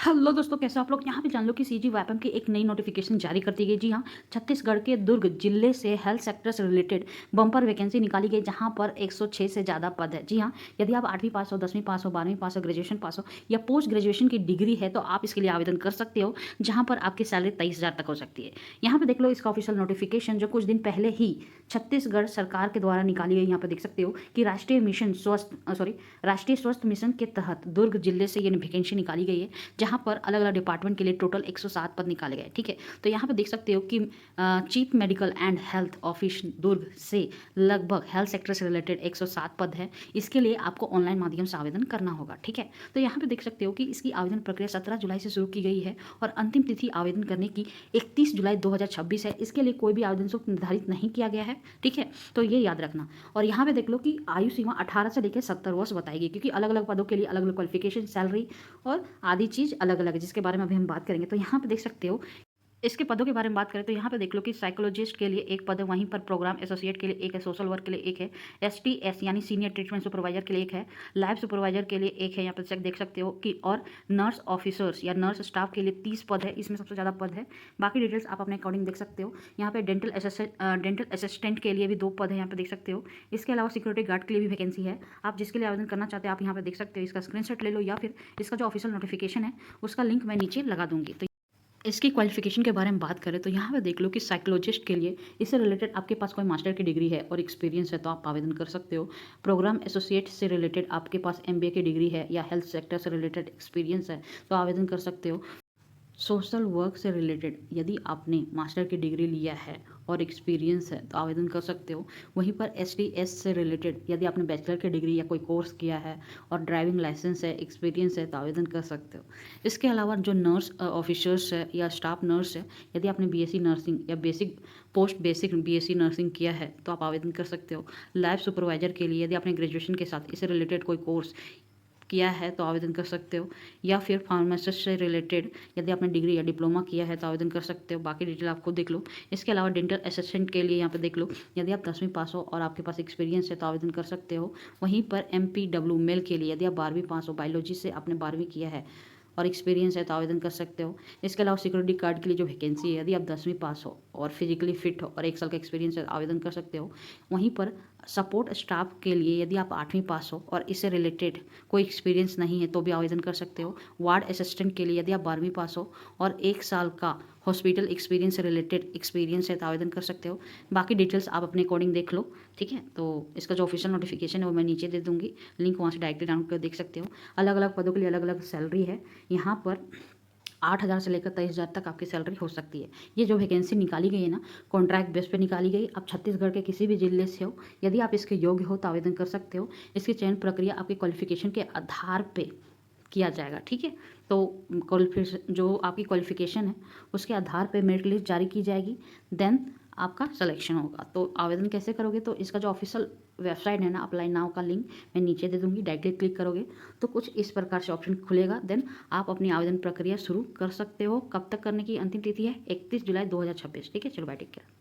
Hello दोस्तों, कैसे आप लोग। यहाँ पे जान लो कि सीजी वाईपीएम की एक नई नोटिफिकेशन जारी कर दी गई। जी हाँ, छत्तीसगढ़ के दुर्ग जिले से हेल्थ सेक्टर से रिलेटेड बम्पर वैकेंसी निकाली गई, जहाँ पर 106 से ज़्यादा पद है। जी हाँ, यदि आप 8वीं पास हो, 10वीं पास हो, 12वीं पास हो, ग्रेजुएशन पास हो या पोस्ट ग्रेजुएशन की डिग्री है तो आप इसके लिए आवेदन कर सकते हो, जहाँ पर आपकी सैलरी 23,000 तक हो सकती है। यहाँ पे देख लो इसका ऑफिशियल नोटिफिकेशन जो कुछ दिन पहले ही छत्तीसगढ़ सरकार के द्वारा निकाली गई। यहाँ पर देख सकते हो कि राष्ट्रीय स्वास्थ्य मिशन के तहत दुर्ग जिले से ये वैकेंसी निकाली गई है, जहाँ पर अलग अलग डिपार्टमेंट के लिए टोटल 107 पद निकाले गए। ठीक है, तो यहाँ पे देख सकते हो कि chief medical and health office Durg से लगभग हेल्थ सेक्टर से रिलेटेड 107 पद है। इसके लिए आपको ऑनलाइन माध्यम से आवेदन करना होगा। ठीक है, तो यहाँ पे देख सकते हो कि इसकी आवेदन प्रक्रिया 17 जुलाई से शुरू की गई है और अंतिम तिथि आवेदन करने की 31 जुलाई 2026 है। इसके लिए कोई भी आवेदन शुल्क निर्धारित नहीं किया गया है। ठीक है, तो ये याद रखना। और यहाँ पे देख लो कि आयु सीमा 18 से लेकर 70 वर्ष बताएगी, क्योंकि अलग अलग पदों के लिए अलग अलग क्वालिफिकेशन, सैलरी और आदि चीज़ अलग अलग है, जिसके बारे में अभी हम बात करेंगे। तो यहाँ पे देख सकते हो इसके पदों के बारे में बात करें तो यहाँ पे देख लो कि साइकोलॉजिस्ट के लिए एक पद है, वहीं पर प्रोग्राम एसोसिएट के लिए एक है, सोशल वर्क के लिए एक है, एसटीएस यानी सीनियर ट्रीटमेंट सुपरवाइजर के लिए एक है, लैब सुपरवाइजर के लिए एक है। यहाँ पर देख सकते हो कि और नर्स ऑफिसर्स या नर्स स्टाफ के लिए 30 पद है, इसमें सबसे ज़्यादा पद है। बाकी डिटेल्स आप अपने अकॉर्डिंग देख सकते हो। यहाँ पे डेंटल असिस्टेंट के लिए भी 2 पद है, यहाँ पे देख सकते हो। इसके अलावा सिक्योरिटी गार्ड के लिए भी वैकेंसी है। आप जिसके लिए आवेदन करना चाहते हैं आप यहाँ पे देख सकते हो। इसका स्क्रीनशॉट ले लो या फिर इसका जो ऑफिशियल नोटिफिकेशन है उसका लिंक मैं नीचे लगा दूंगी। तो इसकी क्वालिफिकेशन के बारे में बात करें तो यहाँ पे देख लो कि साइकोलॉजिस्ट के लिए इससे रिलेटेड आपके पास कोई मास्टर की डिग्री है और एक्सपीरियंस है तो आप आवेदन कर सकते हो। प्रोग्राम एसोसिएट से रिलेटेड आपके पास एमबीए की डिग्री है या हेल्थ सेक्टर से रिलेटेड एक्सपीरियंस है तो आवेदन कर सकते हो। सोशल वर्क से रिलेटेड यदि आपने मास्टर की डिग्री लिया है और एक्सपीरियंस है तो आवेदन कर सकते हो। वहीं पर एसटीएस से रिलेटेड यदि आपने बैचलर की डिग्री या कोई कोर्स किया है और ड्राइविंग लाइसेंस है, एक्सपीरियंस है तो आवेदन कर सकते हो। इसके अलावा जो नर्स ऑफिसर्स है या स्टाफ नर्स है, यदि आपने बीएससी नर्सिंग या पोस्ट बेसिक बीएससी नर्सिंग किया है तो आप आवेदन कर सकते हो। लैब सुपरवाइजर के लिए यदि आपने ग्रेजुएशन के साथ इससे रिलेटेड कोई कोर्स किया है तो आवेदन कर सकते हो। या फिर फार्मासिस्ट से रिलेटेड यदि आपने डिग्री या डिप्लोमा किया है तो आवेदन कर सकते हो। बाकी डिटेल आप खुद देख लो। इसके अलावा डेंटल असिस्टेंट के लिए यहाँ पे देख लो, यदि आप 10वीं पास हो और आपके पास एक्सपीरियंस है तो आवेदन कर सकते हो। वहीं पर MPW मेल के लिए यदि आप 12वीं पास हो, बायोलॉजी से आपने 12वीं किया है और एक्सपीरियंस है तो आवेदन कर सकते हो। इसके अलावा सिक्योरिटी गार्ड के लिए जो वैकेंसी है, यदि आप 10वीं पास हो और फिजिकली फिट हो और 1 साल का एक्सपीरियंस है आवेदन कर सकते हो। वहीं पर सपोर्ट स्टाफ के लिए यदि आप 8वीं पास हो और इससे रिलेटेड कोई एक्सपीरियंस नहीं है तो भी आवेदन कर सकते हो। वार्ड असिस्टेंट के लिए यदि आप 12वीं पास हो और 1 साल का हॉस्पिटल एक्सपीरियंस से रिलेटेड एक्सपीरियंस है तो आवेदन कर सकते हो। बाकी डिटेल्स आप अपने अकॉर्डिंग देख लो। ठीक है, तो इसका जो ऑफिशियल नोटिफिकेशन है वो मैं नीचे दे दूंगी, लिंक वहाँ से डायरेक्टली डाउनलोड कर देख सकते हो। अलग अलग पदों के लिए अलग अलग सैलरी है। यहाँ पर 8,000 से लेकर 23,000 तक आपकी सैलरी हो सकती है। ये जो वैकेंसी निकाली गई है ना, कॉन्ट्रैक्ट बेस पे निकाली गई। आप छत्तीसगढ़ के किसी भी जिले से हो, यदि आप इसके योग्य हो तो आवेदन कर सकते हो। इसकी चयन प्रक्रिया आपके क्वालिफिकेशन के आधार पे किया जाएगा। ठीक है, तो क्वालिफिकेशन जो आपकी क्वालिफिकेशन है उसके आधार पे मेरिट लिस्ट जारी की जाएगी, देन आपका सिलेक्शन होगा। तो आवेदन कैसे करोगे, तो इसका जो ऑफिशियल वेबसाइट है ना, अप्लाई नाउ का लिंक मैं नीचे दे दूंगी। डायरेक्टली क्लिक करोगे तो कुछ इस प्रकार से ऑप्शन खुलेगा, देन आप अपनी आवेदन प्रक्रिया शुरू कर सकते हो। कब तक करने की अंतिम तिथि है? 31 जुलाई 2026। ठीक है, चलो बाय, टेक केयर।